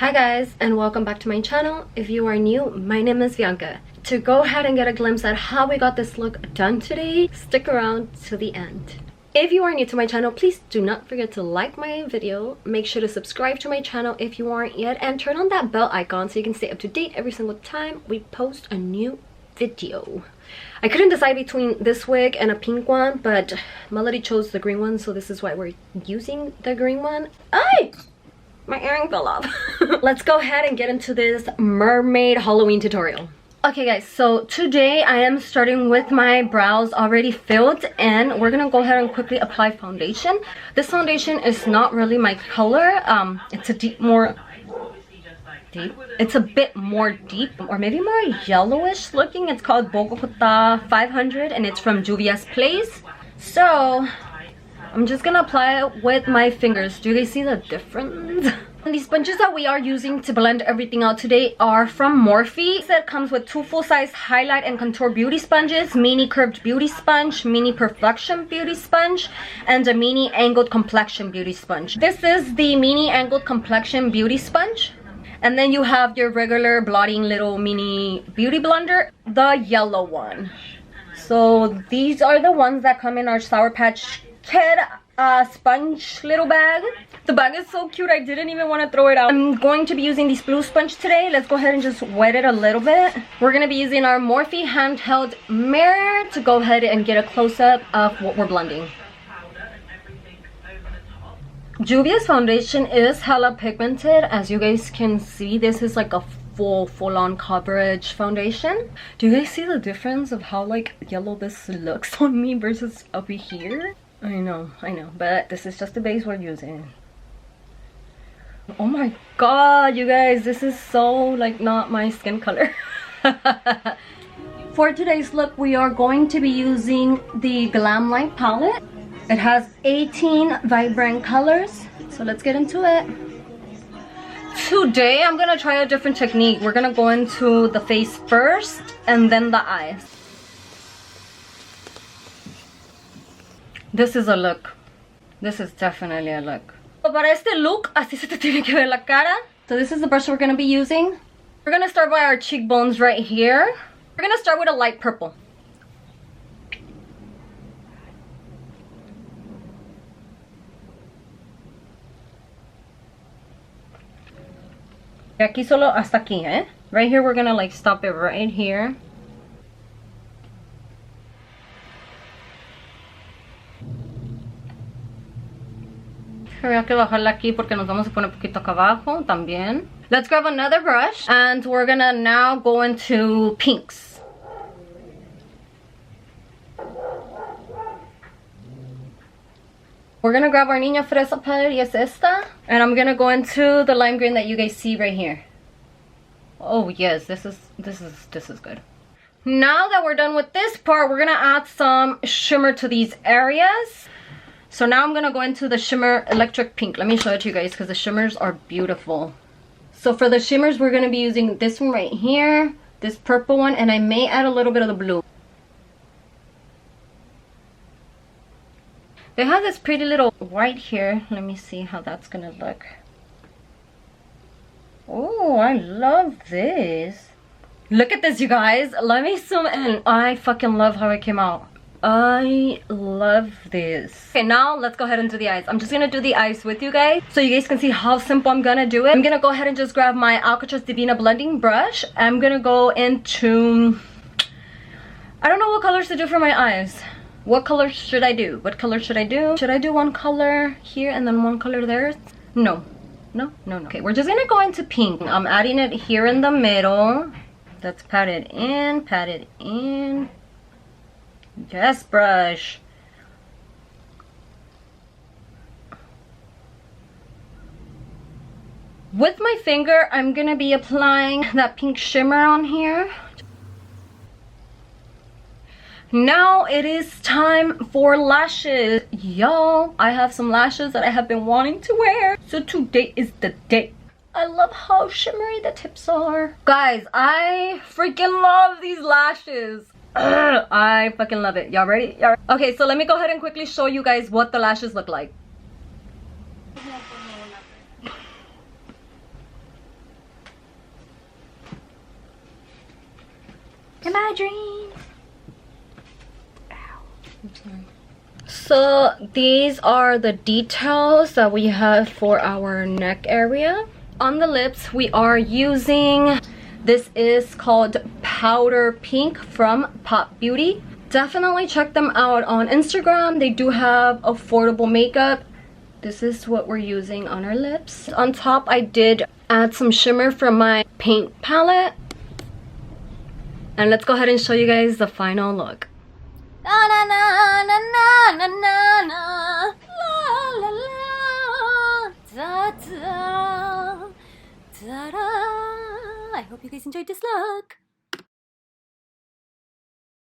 Hi guys, and welcome back to my channel. If you are new, my name is Bianca. To go ahead and get a glimpse at how we got this look done today, stick around to the end. If you are new to my channel, please do not forget to like my video, make sure to subscribe to my channel if you aren't yet, and turn on that bell icon so you can stay up to date every single time we post a new video. I couldn't decide between this wig and a pink one, but Melody chose the green one, so this is why we're using the green one. Ay! My earring fell off. Let's go ahead and get into this mermaid Halloween tutorial. Okay guys, so today I am starting with my brows already filled, and we're gonna go ahead and quickly apply foundation. This foundation is not really my color. It's a deep. It's a bit more deep, or maybe more yellowish looking. It's called Bogota 500 and it's from Juvia's Place. So I'm just gonna apply it with my fingers. Do you guys see the difference? And these sponges that we are using to blend everything out today are from Morphe. It comes with two full-size highlight and contour beauty sponges, mini curved beauty sponge, mini perfection beauty sponge, and a mini angled complexion beauty sponge. This is the mini angled complexion beauty sponge. And then you have your regular blotting little mini beauty blender, the yellow one. So these are the ones that come in our Sour Patch Kid sponge little bag. The bag is so cute, I didn't even want to throw it out. I'm going to be using this blue sponge today. Let's go ahead and just wet it a little bit. We're going to be using our Morphe handheld mirror to go ahead and get a close-up of what we're blending. Juvia's foundation is hella pigmented. As you guys can see, this is like a full-on coverage foundation. Do you guys see the difference of how like yellow this looks on me versus up here? I know, but this is just the base we're using. Oh my god, you guys, this is so like not my skin color. For today's look, we are going to be using the Glam Light palette. It has 18 vibrant colors, so let's get into it. Today I'm gonna try a different technique. We're gonna go into the face first and then the eyes. This is a look. This is definitely a look. Para este look, así se te tiene que ver la cara. So this is the brush we're gonna be using. We're gonna start by our cheekbones right here. We're gonna start with a light purple. Aquí solo hasta aquí, eh? Right here, we're gonna like stop it right here. Habría que bajarla aquí porque nos vamos a poner un poquito acá abajo también. Let's grab another brush and we're gonna now go into pinks. We're gonna grab our Niña Fresa palette, y es esta, and I'm gonna go into the lime green that you guys see right here. Oh yes, this is good. Now that we're done with this part, we're gonna add some shimmer to these areas. So now I'm gonna go into the shimmer electric pink. Let me show it to you guys because the shimmers are beautiful. So for the shimmers, we're gonna be using this one right here, this purple one, and I may add a little bit of the blue. They have this pretty little white here. Let me see how that's gonna look. Oh, I love this. Look at this, you guys. Let me zoom in. I fucking love how it came out. I love this. Okay, now let's go ahead and do the eyes. I'm just gonna do the eyes with you guys so you guys can see how simple I'm gonna do it. I'm gonna go ahead and just grab my Alcatraz Divina blending brush. I'm gonna go into, I don't know what colors to do for my eyes. What color should I do? What color should I do? Should I do one color here and then one color there? No. Okay, we're just gonna go into pink. I'm adding it here in the middle. Let's pat it in. Yes, brush. With my finger, I'm gonna be applying that pink shimmer on here. Now it is time for lashes. Y'all, I have some lashes that I have been wanting to wear. So today is the day. I love how shimmery the tips are. Guys, I freaking love these lashes. I fucking love it. Y'all ready? Okay, so let me go ahead and quickly show you guys what the lashes look like. In my dreams. I'm sorry. So these are the details that we have for our neck area. On the lips, we are using, this is called Powder Pink from Pop Beauty. Definitely check them out on Instagram. They do have affordable makeup. This is what we're using on our lips. On top, I did add some shimmer from my paint palette. And let's go ahead and show you guys the final look. Na na na na na na na na la la la da da da da. I hope you guys enjoyed this look.